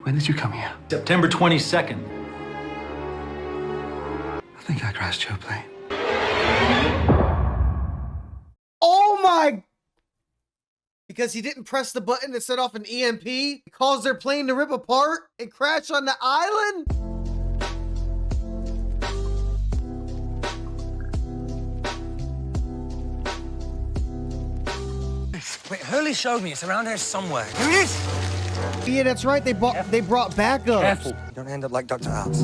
When did you come here? September 22nd. I think I crashed your plane. Oh my! Because he didn't press the button to set off an EMP, it caused their plane to rip apart and crash on the island? Wait, Hurley showed me. It's around here somewhere. Here it is! Yeah, that's right. They brought backup. Careful. You don't end up like Dr. House.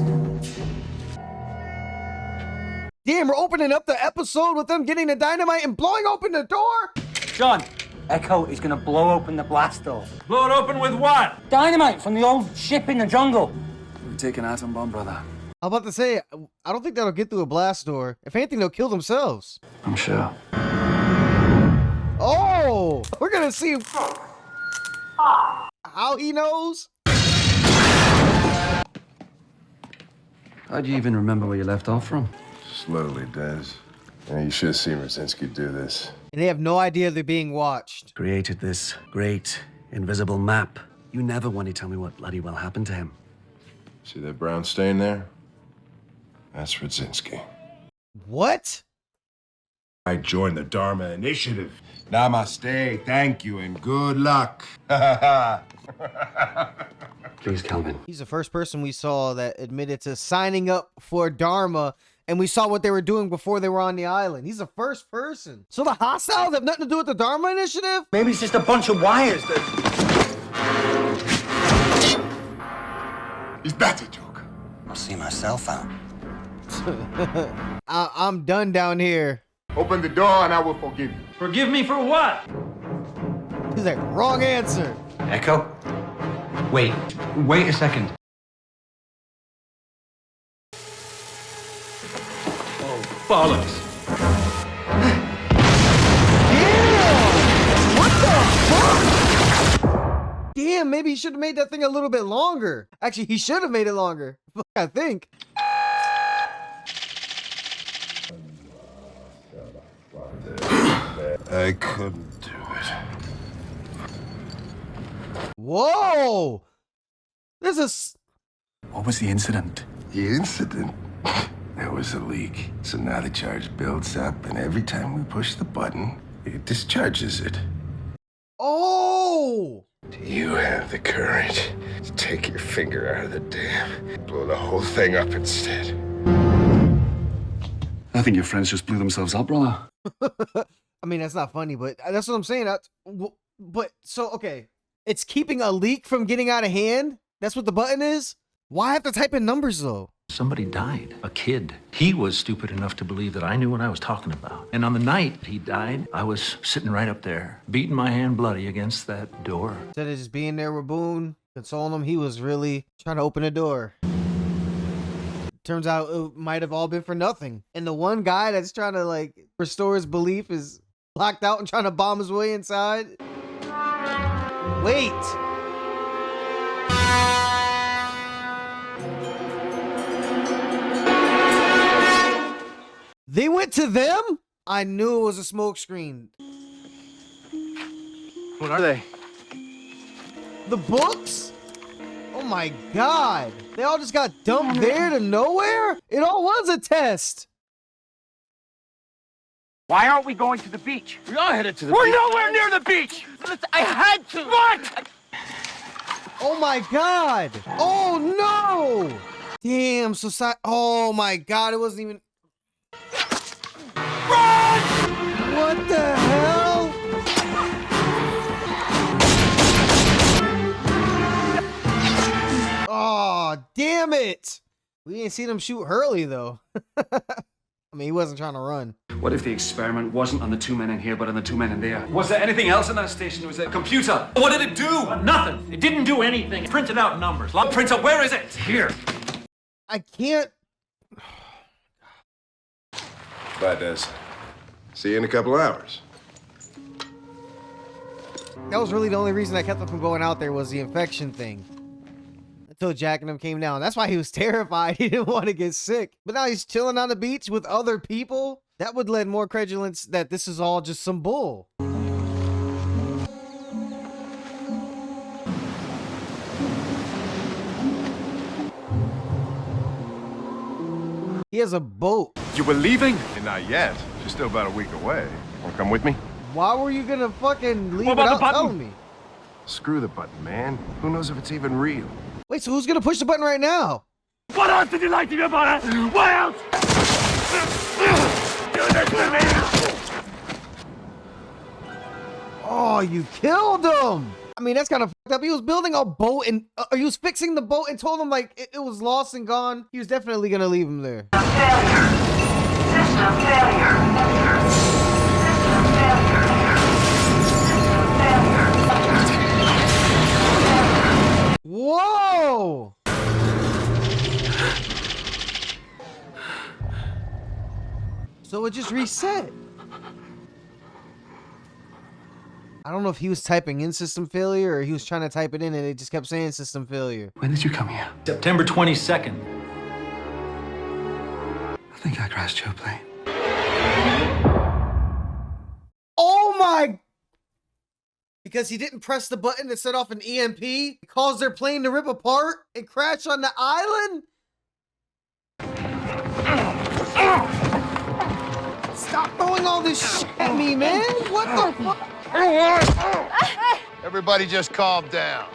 Damn, we're opening up the episode with them getting the dynamite and blowing open the door? John, Echo is gonna blow open the blast door. Blow it open with what? Dynamite from the old ship in the jungle. We take an atom bomb, brother. I'm about to say, I don't think that'll get through a blast door. If anything, they'll kill themselves. I'm sure. Oh, we're gonna see how he knows. How do you even remember where you left off from? Slowly, Des. Yeah, you should have seen Rosinski do this. And they have no idea they're being watched. Created this great invisible map. You never want to tell me what bloody well happened to him. See that brown stain there? That's Rosinski. What? I joined the Dharma Initiative. Namaste, thank you, and good luck. Please, Calvin. He's the first person we saw that admitted to signing up for Dharma, and we saw what they were doing before they were on the island. He's the first person. So the hostiles have nothing to do with the Dharma Initiative? Maybe it's just a bunch of wires that... He's better, Joke. I'll see myself out. I'm done down here. Open the door and I will forgive you. Forgive me for what? He's like, wrong answer. Echo? Wait a second. Oh, bollocks. Damn! What the fuck? Damn, maybe he should have made that thing a little bit longer. Actually, he should have made it longer. I think. I couldn't do it. Whoa! This is... What was the incident? The incident? There was a leak. So now the charge builds up, and every time we push the button, it discharges it. Oh! Do you have the courage to take your finger out of the dam, blow the whole thing up instead? I think your friends just blew themselves up, brother. I mean, that's not funny, but that's what I'm saying. But so, okay. It's keeping a leak from getting out of hand? That's what the button is? Why have to type in numbers, though? Somebody died. A kid. He was stupid enough to believe that I knew what I was talking about. And on the night he died, I was sitting right up there, beating my hand bloody against that door. Instead of just being there with Boone, consoling him, he was really trying to open a door. Turns out it might have all been for nothing. And the one guy that's trying to, like, restore his belief is locked out and trying to bomb his way inside. Wait. They went to them? I knew it was a smoke screen. What are they? The books? Oh my God. They all just got dumped there to nowhere? It all was a test. Why aren't we going to the beach? We are headed to the We're nowhere near the beach! I had to! What? Oh my God. Oh no. Damn, society. Oh my God, it wasn't even. Run! What the hell? Oh, damn it. We didn't see them shoot Hurley, though. I mean, he wasn't trying to run. What if the experiment wasn't on the two men in here, but on the two men in there? Was there anything else in that station? Was it a computer? What did it do? Nothing. It didn't do anything. It printed out numbers. Printer, where is it? Here. I can't. Bye, Des. See you in a couple hours. That was really the only reason I kept him from going out there was the infection thing. Until Jack and him came down. That's why he was terrified. He didn't want to get sick. But now he's chilling on the beach with other people. That would lend more credulence that this is all just some bull. He has a boat. You were leaving? Not yet. She's still about a week away. Wanna come with me? Why were you gonna fucking leave What about the without button? telling me? Screw the button, man. Who knows if it's even real? Wait, so who's gonna push the button right now? What else did you like to do about it? What else? Do this to me! Oh, you killed him! I mean, that's kind of fucked up. He was building a boat and he was fixing the boat and told him like it was lost and gone. He was definitely gonna leave him there. Failure. System failure. System failure. System failure. Whoa! So it just reset. I don't know if he was typing in system failure or he was trying to type it in and it just kept saying system failure. When did you come here? September 22nd. I think I crashed your plane. Oh my! Because he didn't press the button to set off an EMP, it caused their plane to rip apart and crash on the island? Stop throwing all this shit at me, man! What the fuck? Everybody just calm down.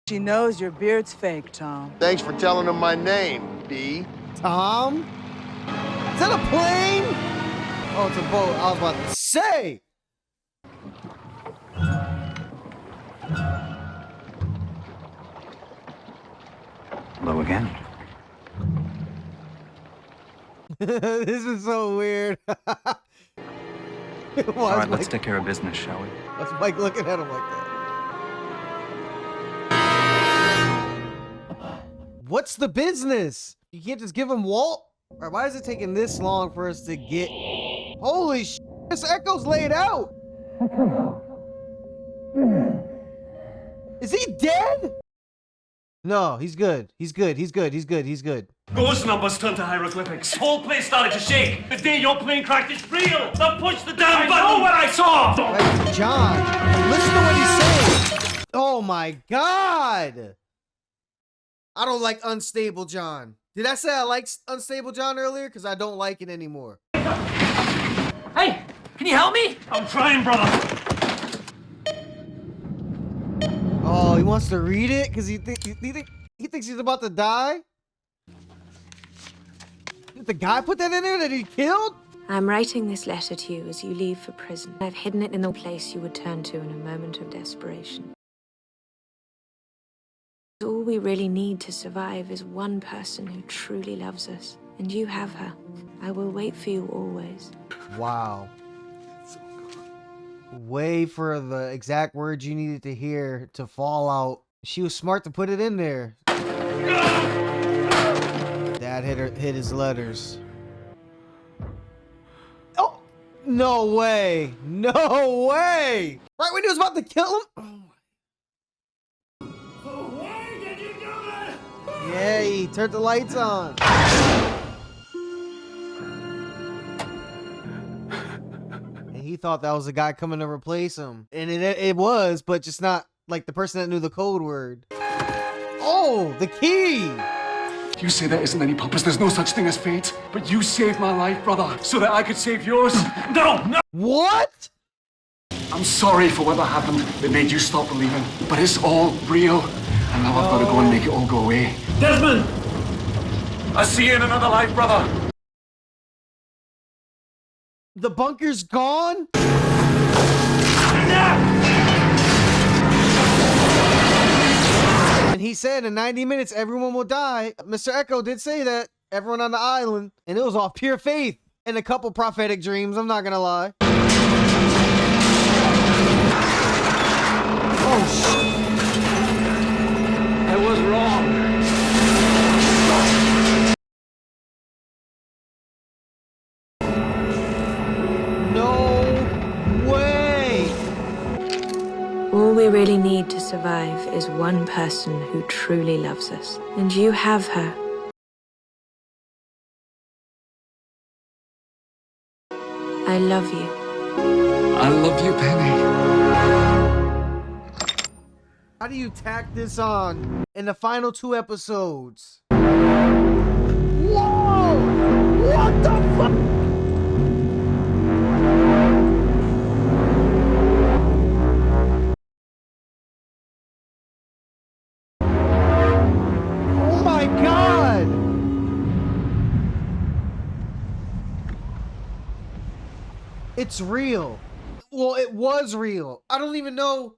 She knows your beard's fake, Tom. Thanks for telling them my name, B. Tom? Is that a plane? Oh, it's a boat. I was about to say! Hello again. This is so weird. Why All right, is let's Mike, take care of business, shall we? why's Mike looking at him like that? What's the business? You can't just give him Walt? Or why is it taking this long for us to get... Holy sh! This Echo's laid out! Is he dead? No, he's good. He's good. He's good. He's good. He's good. Those numbers turned to hieroglyphics. Whole place started to shake. The day your plane cracked is real. Now push the damn button. I know what I saw. That's John. Listen to what he's saying. Oh my God. I don't like Unstable John. Did I say I like Unstable John earlier? Because I don't like it anymore. Hey, can you help me? I'm trying, brother. Oh, he wants to read it because he thinks he's about to die. Did the guy put that in there that he killed? I'm writing this letter to you as you leave for prison. I've hidden it in the place you would turn to in a moment of desperation. All we really need to survive is one person who truly loves us, and you have her. I will wait for you always. Wow. Way for the exact words you needed to hear to fall out. She was smart to put it in there. Dad hit his letters. Oh, no way. No way. Right when he was about to kill him? Oh my. Why did you do that? Yeah, he turned the lights on. He thought that was the guy coming to replace him. And it was, but just not like the person that knew the code word. Oh, the key! You say there isn't any purpose. There's no such thing as fate. But you saved my life, brother, so that I could save yours. No, no! What? I'm sorry for whatever happened that made you stop believing. But it's all real. And now I've got to go and make it all go away. Desmond! I'll see you in another life, brother. The bunker's gone? And he said in 90 minutes, everyone will die. Mr. Echo did say that. Everyone on the island. And it was off pure faith. And a couple prophetic dreams, I'm not gonna lie. Oh, shit. I was wrong. All we really need to survive is one person who truly loves us, and you have her. I love you. I love you, Penny. How do you tack this on in the final 2 episodes? What the fuck? Oh my god! It's real. Well, it was real. I don't even know.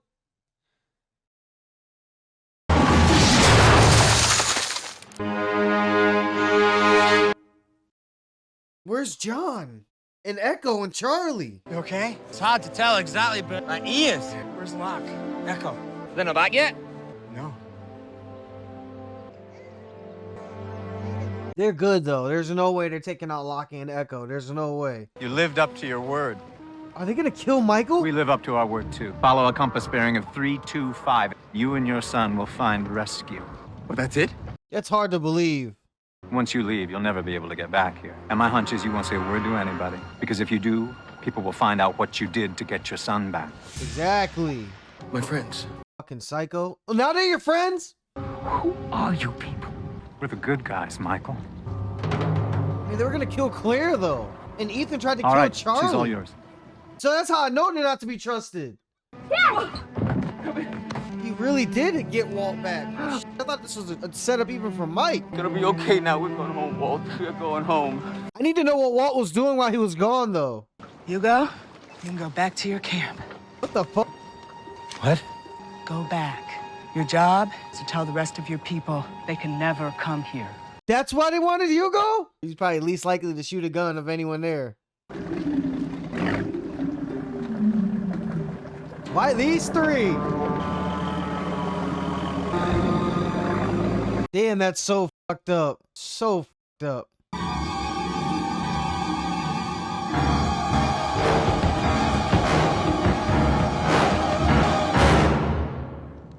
Where's John? And Echo and Charlie? You okay? It's hard to tell exactly, but my ears. Where's Locke? Echo. They're not back yet? No. They're good though. There's no way they're taking out Locke and Echo. There's no way. You lived up to your word. Are they gonna kill Michael? We live up to our word, too. Follow a compass bearing of 325. You and your son will find rescue. Well, that's it? That's hard to believe. Once you leave, you'll never be able to get back here. And my hunch is you won't say a word to anybody. Because if you do, people will find out what you did to get your son back. Exactly. My friends. Fucking psycho. Well, now they're your friends? Who are you people? We're the good guys, Michael. I mean, they were gonna kill Claire though. And Ethan tried to All kill right, Charlie. she's all yours. So that's how I know they're not to be trusted. He really did get Walt back. I thought this was a setup even for Mike. Gonna be okay now. We're going home, Walt. We're going home. I need to know what Walt was doing while he was gone though. Hugo, you can go back to your camp. What the fuck? What? Go back. Your job is to tell the rest of your people they can never come here. That's why they wanted Hugo? He's probably least likely to shoot a gun of anyone there. Why these three? Damn, that's so fucked up. So fucked up.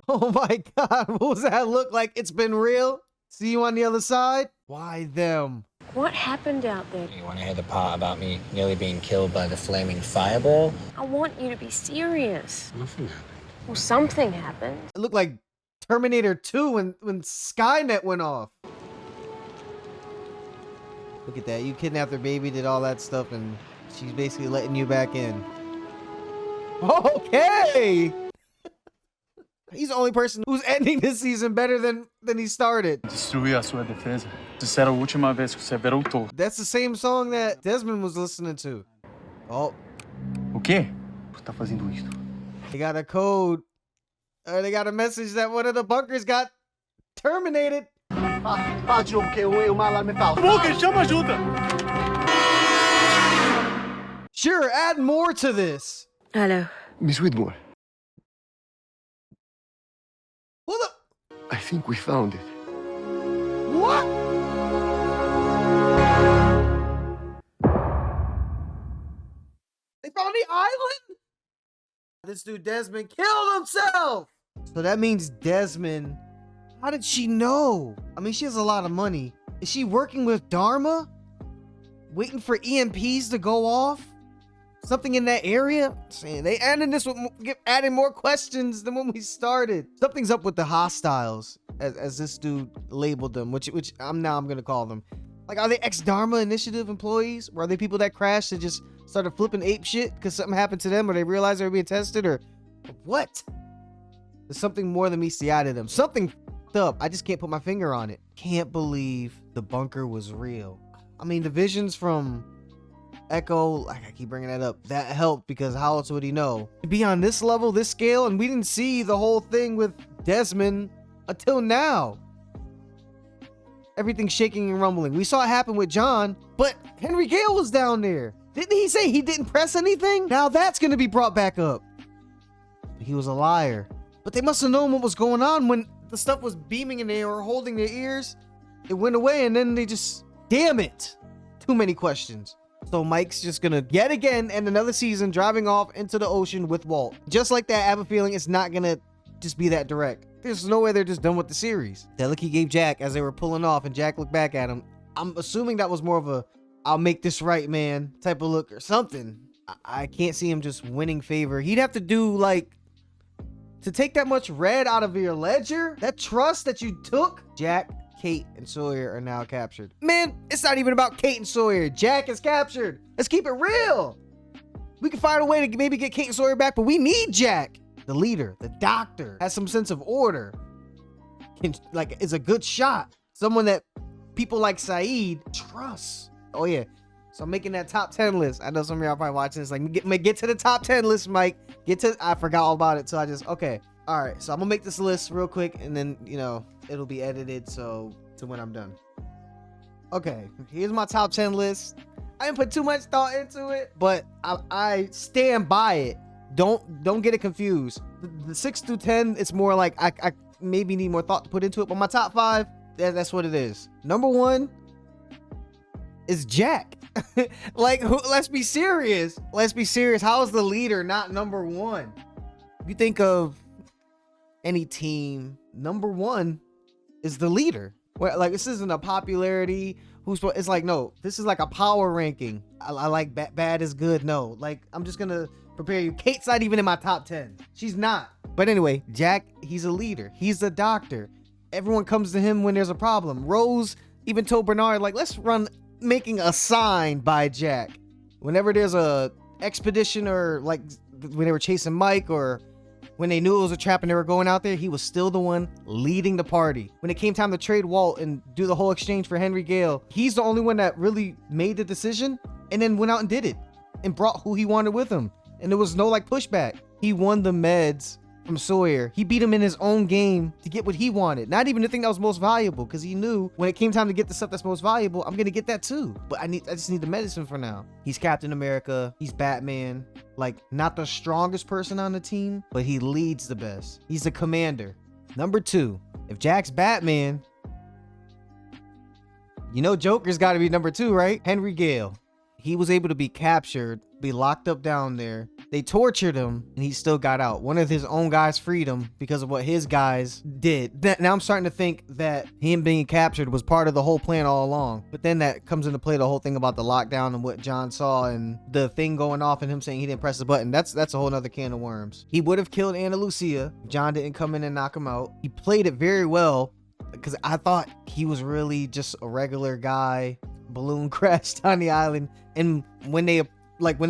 Oh my god, what was that look like? It's been real? See you on the other side? Why them? What happened out there? You want to hear the part about me nearly being killed by the flaming fireball? I want you to be serious. Nothing happened. Well, something happened. It looked like Terminator 2 when Skynet went off. Look at that. You kidnapped her baby, did all that stuff, and she's basically letting you back in. Okay! He's the only person who's ending this season better than he started. Destruir a sua defesa. Essa era a última vez que você voltou. That's the same song that Desmond was listening to. Oh. O quê? Você tá fazendo isso? They got a code. They got a message that one of the bunkers got terminated. Chama ajuda! Sure, add more to this. Hello. Miss Whitmore, Who the? I think we found it. What? They found the island? This dude Desmond killed himself. So that means Desmond. How did she know? I mean, she has a lot of money. Is she working with Dharma? Waiting for EMPs to go off? Something in that area? Saying they ended this with adding more questions than when we started. Something's up with the hostiles, as this dude labeled them, which I'm gonna call them. Like, are they ex-Dharma Initiative employees? Or are they people that crashed and just started flipping ape shit because something happened to them, or they realized they were being tested, or what? There's something more than meets the eye to them. Something f***ed up. I just can't put my finger on it. Can't believe the bunker was real. I mean, the visions from Echo, like I keep bringing that up, that helped because how else would he know? To be on this level, this scale, and we didn't see the whole thing with Desmond until now. Everything's shaking and rumbling. We saw it happen with John, but Henry Gale was down there. Didn't he say he didn't press anything? Now that's gonna be brought back up. He was a liar. But they must have known what was going on when the stuff was beaming and they were holding their ears. It went away and then they just, damn it. Too many questions. So Mike's just gonna yet again end another season driving off into the ocean with Walt. Just like that, I have a feeling it's not gonna just be that direct. There's no way they're just done with the series. That look he gave Jack as they were pulling off and Jack looked back at him. I'm assuming that was more of a I'll make this right, man type of look or something. I can't see him just winning favor. He'd have to do like, to take that much red out of your ledger, that trust that you took, Jack, Kate and Sawyer are now captured. Man, it's not even about Kate and Sawyer. Jack is captured. Let's keep it real. We can find a way to maybe get Kate and Sawyer back, but we need Jack. The leader, the doctor, has some sense of order. Is a good shot. Someone that people like Saeed trust. Oh yeah. So I'm making that top 10 list. I know some of y'all probably watching this. Like, get to the top 10 list, Mike. I forgot all about it. So okay. All right. So I'm gonna make this list real quick, and then, it'll be edited to when I'm done. Okay. Here's my top 10 list. I didn't put too much thought into it, but I stand by it. Don't get it confused. The 6 through 10, it's more like I maybe need more thought to put into it, but my top 5, that's what it is. Number 1 is Jack. Let's be serious. How is the leader not number 1? If you think of any team, number 1 is the leader. Well, this isn't a popularity. It's like, no, this is like a power ranking. I like bad is good. No, I'm just gonna prepare you. Kate's not even in my top 10. She's not. But anyway, Jack, he's a leader. He's a doctor. Everyone comes to him when there's a problem. Rose even told Bernard, let's run making a sign by Jack. Whenever there's a expedition, or when they were chasing Mike, or when they knew it was a trap and they were going out there, he was still the one leading the party. When it came time to trade Walt and do the whole exchange for Henry Gale, he's the only one that really made the decision and then went out and did it and brought who he wanted with him. And there was no pushback. He won the meds from Sawyer. He beat him in his own game to get what he wanted. Not even the thing that was most valuable, because he knew when it came time to get the stuff that's most valuable, I'm gonna get that too. But I just need the medicine for now. He's Captain America. He's Batman. Not the strongest person on the team, but he leads the best. He's the commander. Number 2, if Jack's Batman, Joker's got to be number 2, right? Henry Gale. He was able to be captured, be locked up down there. They tortured him, and he still got out. One of his own guys freed him because of what his guys did. Now I'm starting to think that him being captured was part of the whole plan all along. But then that comes into play, the whole thing about the lockdown and what John saw and the thing going off and him saying he didn't press the button. That's a whole nother can of worms. He would have killed Ana Lucia if John didn't come in and knock him out. He played it very well, because I thought he was really just a regular guy. Balloon crashed on the island, and when they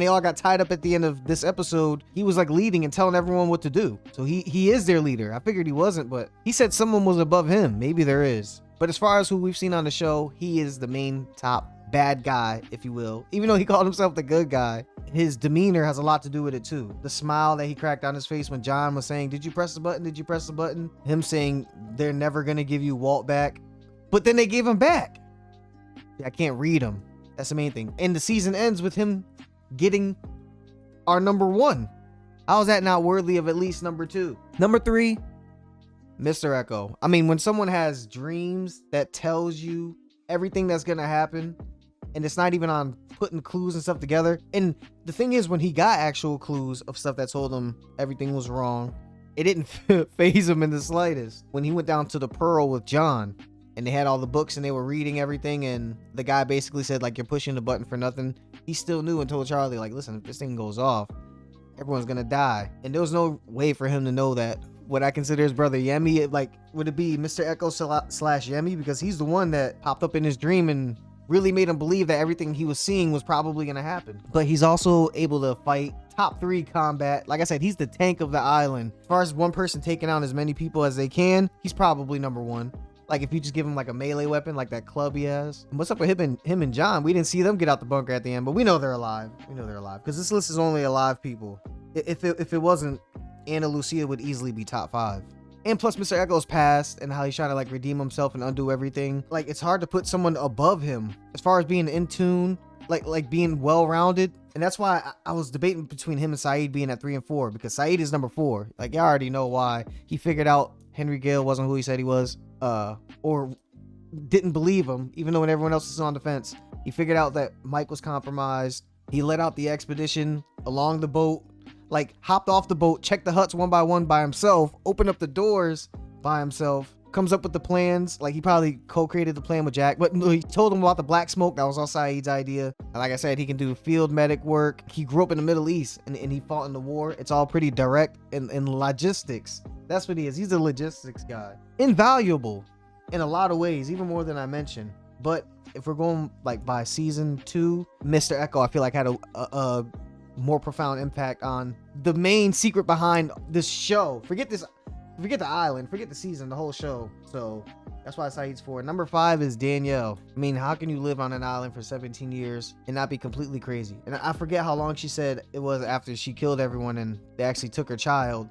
all got tied up at the end of this episode, he was leading and telling everyone what to do. So he is their leader. I figured he wasn't, but he said someone was above him. Maybe there is. But as far as who we've seen on the show, he is the main top bad guy, if you will. Even though he called himself the good guy, his demeanor has a lot to do with it too. The smile that he cracked on his face when John was saying, "Did you press the button? Did you press the button?" Him saying, "They're never gonna give you Walt back," but then they gave him back. I can't read him. That's the main thing. And the season ends with him getting our number 1. How is that not worthy of at least number 2? Number 3, Mr. Echo. When someone has dreams that tells you everything that's gonna happen, and it's not even on putting clues and stuff together. And the thing is, when he got actual clues of stuff that told him everything was wrong, it didn't phase him in the slightest. When he went down to the Pearl with John, and they had all the books and they were reading everything, and the guy basically said, you're pushing the button for nothing. He still knew and told Charlie, listen, if this thing goes off, everyone's gonna die. And there was no way for him to know that what I consider his brother Yemi, would it be Mr. Echo / Yemi? Because he's the one that popped up in his dream and really made him believe that everything he was seeing was probably gonna happen. But he's also able to fight top 3 combat. Like I said, he's the tank of the island. As far as one person taking out as many people as they can, he's probably number 1. If you just give him a melee weapon, like that club he has. And what's up with him and John? We didn't see them get out the bunker at the end, but we know they're alive. Because this list is only alive people. If it wasn't, Ana Lucia would easily be top 5. And plus Mr. Echo's past and how he's trying to redeem himself and undo everything. It's hard to put someone above him as far as being in tune, being well-rounded. And that's why I was debating between him and Saeed being at 3 and 4, because Saeed is number 4. You already know why. He figured out Henry Gale wasn't who he said he was. Or didn't believe him, even though when everyone else was on the fence. He figured out that Mike was compromised. He let out the expedition along the boat, hopped off the boat, checked the huts one by one by himself, opened up the doors by himself, comes up with the plans. He probably co-created the plan with Jack, but he told him about the black smoke. That was all Saeed's idea. And like I said, he can do field medic work. He grew up in the Middle East and he fought in the war. It's all pretty direct and logistics. That's what he is. He's a logistics guy. Invaluable. in a lot of ways, even more than I mentioned. But if we're going like by season 2, Mr. Echo, I feel like had a more profound impact on the main secret behind this show. Forget the island, forget the season, the whole show. So that's why Saeed's 4. Number 5 is Danielle. I mean, how can you live on an island for 17 years and not be completely crazy? And I forget how long she said it was after she killed everyone and they actually took her child.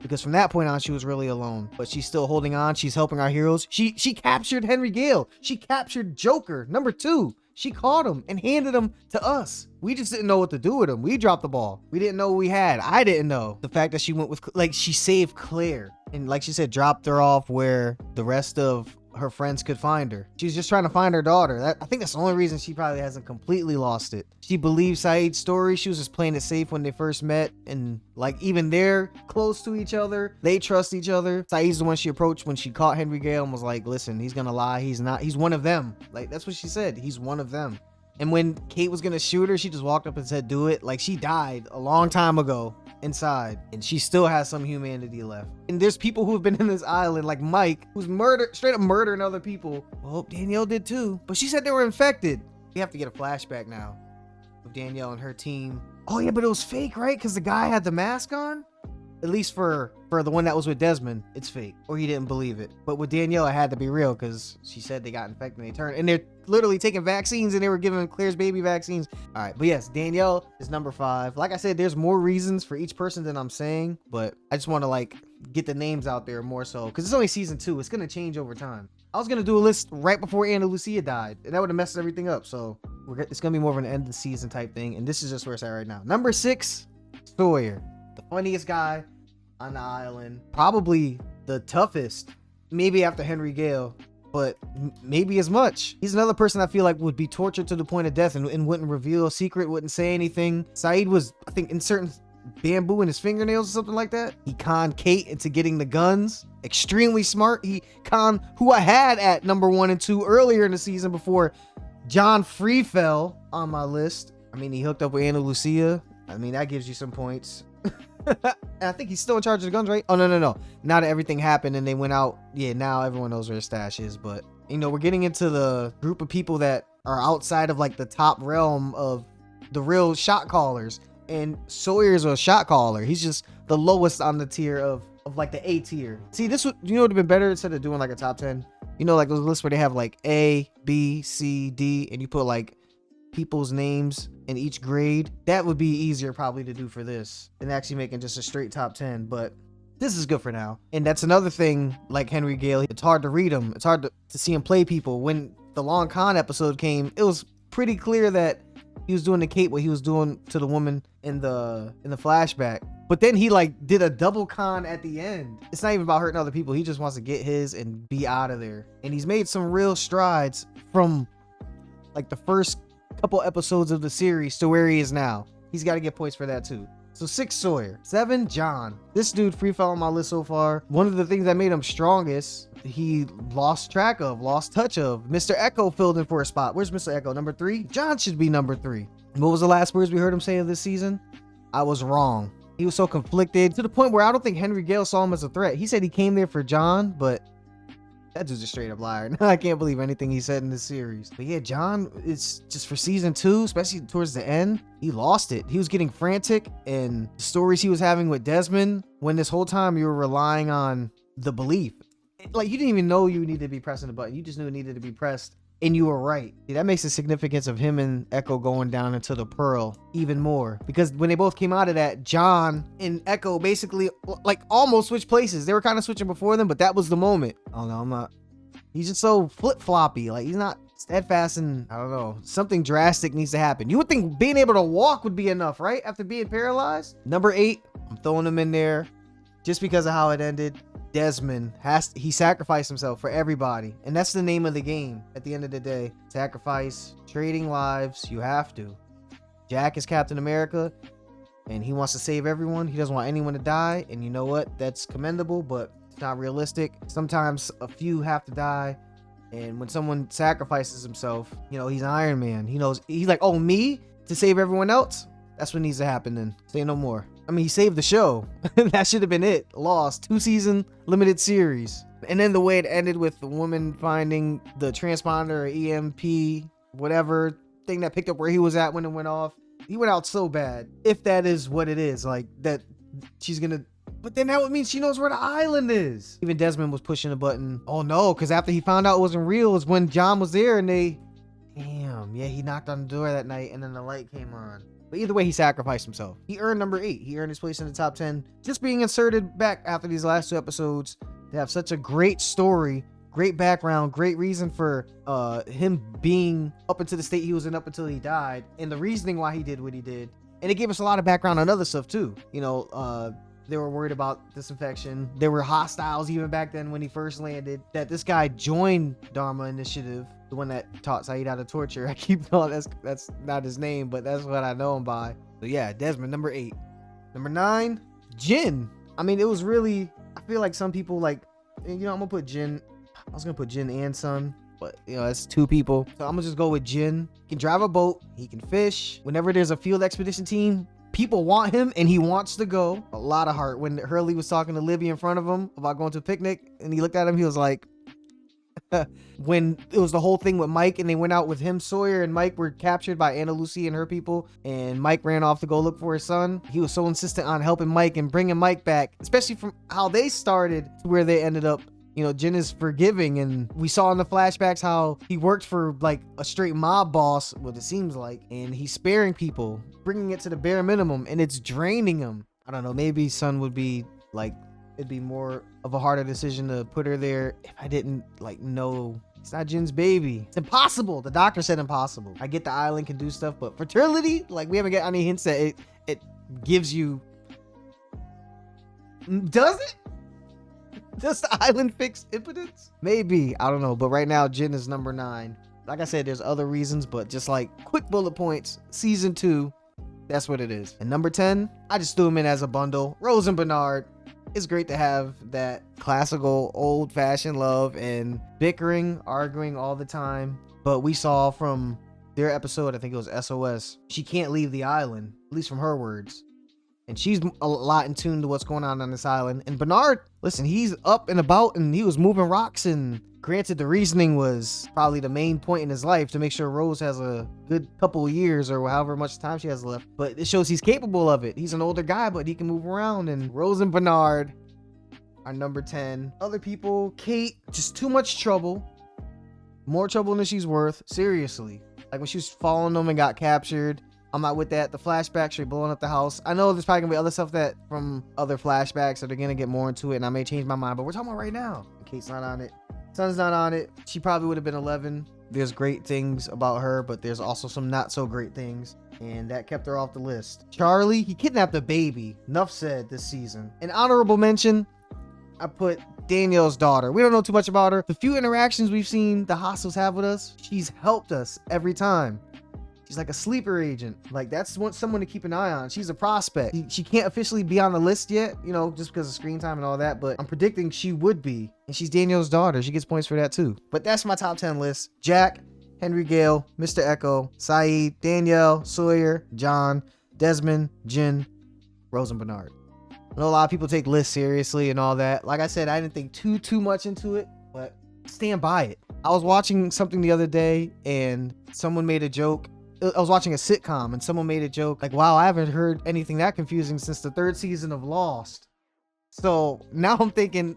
Because from that point on, she was really alone. But she's still holding on. She's helping our heroes. She captured Henry Gale. She captured Joker, number 2. She caught him and handed him to us. We just didn't know what to do with him. We dropped the ball. We didn't know what we had. I didn't know. The fact that she went with, like, she saved Claire. And like she said, dropped her off where the rest of her friends could find her. She was just trying to find her daughter. I think that's the only reason she probably hasn't completely lost it. She believed Saeed's story. She was just playing it safe when they first met. And like, even they're close to each other. They trust each other. Saeed's the one she approached when she caught Henry Gale and was like, listen, he's gonna lie. He's not. He's one of them. Like, that's what she said. He's one of them. And when Kate was gonna shoot her, she just walked up and said, do it. Like, she died a long time ago inside, and she still has some humanity left. And there's people who have been in this island, like Mike, who's straight up murdering other people. Well, Danielle did too, but she said they were infected. We have to get a flashback now of Danielle and her team. Oh yeah, but it was fake, right? Because the guy had the mask on. At least for the one that was with Desmond, it's fake, or he didn't believe it. But with Danielle, it had to be real because she said they got infected and they turned, and they're literally taking vaccines and they were giving Claire's baby vaccines. All right, but yes, Danielle is number 5. Like I said, there's more reasons for each person than I'm saying, but I just want to like get the names out there more so because it's only season 2. It's gonna change over time. I was gonna do a list right before Anna Lucia died, and that would have messed everything up. So it's gonna be more of an end of the season type thing, and this is just where it's at right now. Number 6, Sawyer. The funniest guy on the island, probably the toughest, maybe after Henry Gale, but maybe as much. He's another person I feel like would be tortured to the point of death and wouldn't reveal a secret, wouldn't say anything. Saeed was, I think, inserting bamboo in his fingernails or something like that. He conned Kate into getting the guns. Extremely smart. He conned who I had at number 1 and 2 earlier in the season before John Free fell on my list. I mean, he hooked up with Anna Lucia. I mean, that gives you some points. I think he's still in charge of the guns, right? Oh, no. Now that everything happened and they went out, yeah, now everyone knows where his stash is. But, you know, we're getting into the group of people that are outside of, like, the top realm of the real shot callers. And Sawyer's a shot caller. He's just the lowest on the tier of like, the A tier. See, this would, you know, would have been better instead of doing, like, a top 10. You know, like, those lists where they have, like, A, B, C, D, and you put, like, people's names in each grade. That would be easier probably to do for this than actually making just a straight top 10, but this is good for now. And that's another thing, like Henry Gale, it's hard to read him. It's hard to see him play people. When the Long Con episode came, it was pretty clear that he was doing to Kate what he was doing to the woman in the flashback. But then he like did a double con at the end. It's not even about hurting other people. He just wants to get his and be out of there. And he's made some real strides from like the first couple episodes of the series to where he is now. He's got to get points for that too. So 6, Sawyer. 7, John. This dude free fell on my list so far. One of the things that made him strongest, he lost touch of. Mr. Echo filled in for a spot. Where's Mr. Echo? Number 3? John should be number 3. What was the last words we heard him say of this season? I was wrong. He was so conflicted to the point where I don't think Henry Gale saw him as a threat. He said he came there for John, but that dude's a straight up liar. I can't believe anything he said in this series. But yeah, John, it's just for season 2, especially towards the end, he lost it. He was getting frantic, and the stories he was having with Desmond, when this whole time you were relying on the belief. Like, you didn't even know you needed to be pressing the button. You just knew it needed to be pressed, and you were right. See, that makes the significance of him and Echo going down into the Pearl even more. Because when they both came out of that, John and Echo basically like almost switched places. They were kind of switching before them, but that was the moment. Oh no, I'm not. He's just so flip-floppy. Like, he's not steadfast, and I don't know. Something drastic needs to happen. You would think being able to walk would be enough, right? After being paralyzed. Number 8, I'm throwing him in there just because of how it ended. Desmond he sacrificed himself for everybody, and that's the name of the game at the end of the day. Sacrifice, trading lives. You have to. Jack is Captain America, and he wants to save everyone. He doesn't want anyone to die, and you know what? That's commendable, but it's not realistic. Sometimes a few have to die, and when someone sacrifices himself, you know, he's Iron Man. He knows, he's like, oh, me to save everyone else? That's what needs to happen then. Say no more. I mean, he saved the show. That should have been it. Lost. 2-season limited series. And then the way it ended with the woman finding the transponder or EMP, whatever thing that picked up where he was at when it went off. He went out so bad. If that is what it is, like that she's gonna, but then that would mean she knows where the island is. Even Desmond was pushing a button. Oh no, because after he found out it wasn't real is when John was there and they, damn, yeah, he knocked on the door that night and then the light came on. But either way, he sacrificed himself. He earned number 8. He earned his place in the top 10. Just being inserted back after these last 2 episodes to have such a great story, great background, great reason for him being up into the state he was in up until he died, and the reasoning why he did what he did. And it gave us a lot of background on other stuff too. You know, they were worried about disinfection. There were hostiles even back then when he first landed. That this guy joined Dharma Initiative, the one that taught Saeed how to torture. I keep calling that's not his name, but that's what I know him by. So yeah, Desmond, number 8. Number 9, Jin. I mean, it was really, I feel like some people like, you know, I'm gonna put Jin. I was gonna put Jin and Sun, but you know, that's 2 people. So I'm gonna just go with Jin. He can drive a boat, he can fish. Whenever there's a field expedition team, people want him and he wants to go. A lot of heart. When Hurley was talking to Libby in front of him about going to a picnic and he looked at him, he was like, when it was the whole thing with Mike and they went out with him, Sawyer and Mike were captured by Anna Lucy and her people, and Mike ran off to go look for his son. He was so insistent on helping Mike and bringing Mike back, especially from how they started to where they ended up. You know, Jin is forgiving, and we saw in the flashbacks how he worked for like a straight mob boss, what it seems like, and he's sparing people, bringing it to the bare minimum, and it's draining him. I don't know, maybe Sun would be like, it'd be more of a harder decision to put her there if I didn't like know it's not Jin's baby. It's impossible. The doctor said impossible. I get the island can do stuff, but fertility, like we haven't got any hints that it gives you. Does it? Does the island fix impotence? Maybe, I don't know, but right now Jin is number 9. Like I said, there's other reasons, but just like quick bullet points, season 2, that's what it is. And number 10, I just threw him in as a bundle. Rose and Bernard. It's great to have that classical old-fashioned love and bickering, arguing all the time. But we saw from their episode, I think it was SOS, she can't leave the island, at least from her words. And she's a lot in tune to what's going on this island. And Bernard, listen, he's up and about and he was moving rocks, and granted the reasoning was probably the main point in his life to make sure Rose has a good couple of years or however much time she has left. But it shows he's capable of it. He's an older guy, but he can move around. And Rose and Bernard are number 10. Other people, Kate, just too much trouble. More trouble than she's worth. Seriously. Like when she was following them and got captured. I'm not with that. The flashbacks, she's blowing up the house. I know there's probably gonna be other stuff that from other flashbacks that are gonna get more into it, and I may change my mind, but we're talking about right now. Kate's not on it. Sun's not on it. She probably would have been 11. There's great things about her, but there's also some not so great things, and that kept her off the list. Charlie, he kidnapped a baby. Enough said this season. An honorable mention, I put Danielle's daughter. We don't know too much about her. The few interactions we've seen the hostiles have with us, she's helped us every time. She's like a sleeper agent. Like that's someone to keep an eye on. She's a prospect. She can't officially be on the list yet, you know, just because of screen time and all that, but I'm predicting she would be. And she's Danielle's daughter. She gets points for that too. But that's my top 10 list. Jack, Henry Gale, Mr. Echo, Saeed, Danielle, Sawyer, John, Desmond, Jin, Rose and Bernard. I know a lot of people take lists seriously and all that. Like I said, I didn't think too much into it, but stand by it. I was watching something the other day and someone made a joke. I was watching a sitcom and someone made a joke like, wow, I haven't heard anything that confusing since the 3rd season of Lost. So now I'm thinking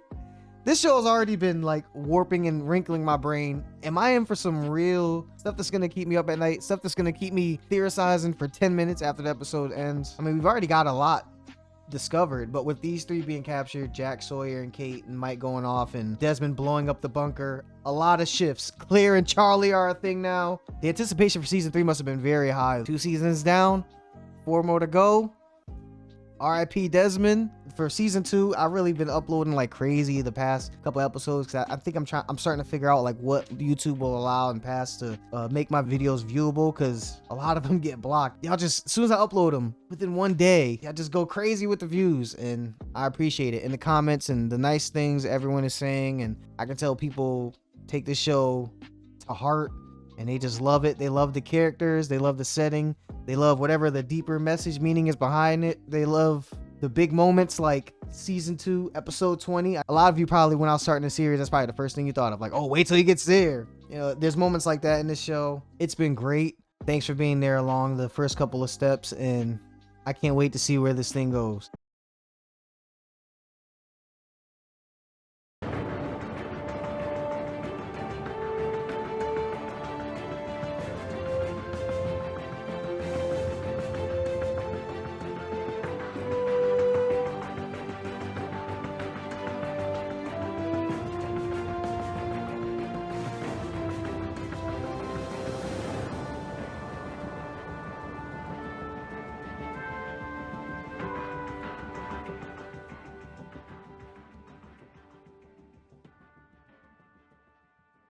this show has already been like warping and wrinkling my brain. Am I in for some real stuff that's going to keep me up at night? Stuff that's going to keep me theorizing for 10 minutes after the episode ends? I mean, we've already got a lot discovered, but with these 3 being captured, Jack, Sawyer, and Kate, and Mike going off, and Desmond blowing up the bunker, a lot of shifts. Claire and Charlie are a thing now. The anticipation for season 3 must have been very high. 2 seasons down, 4 more to go. RIP Desmond. For season 2, I've really been uploading like crazy the past couple episodes because I think I'm starting to figure out like what YouTube will allow and pass to make my videos viewable, because a lot of them get blocked. Y'all just, as soon as I upload them within one day, y'all just go crazy with the views, and I appreciate it. In the comments and the nice things everyone is saying, and I can tell people take this show to heart and they just love it. They love the characters, they love the setting, they love whatever the deeper message meaning is behind it. They love the big moments like season 2 episode 20. A lot of you probably, when I was starting the series, that's probably the first thing you thought of, like, oh, wait till he gets there. You know, there's moments like that in this show. It's been great. Thanks for being there along the first couple of steps, and I can't wait to see where this thing goes.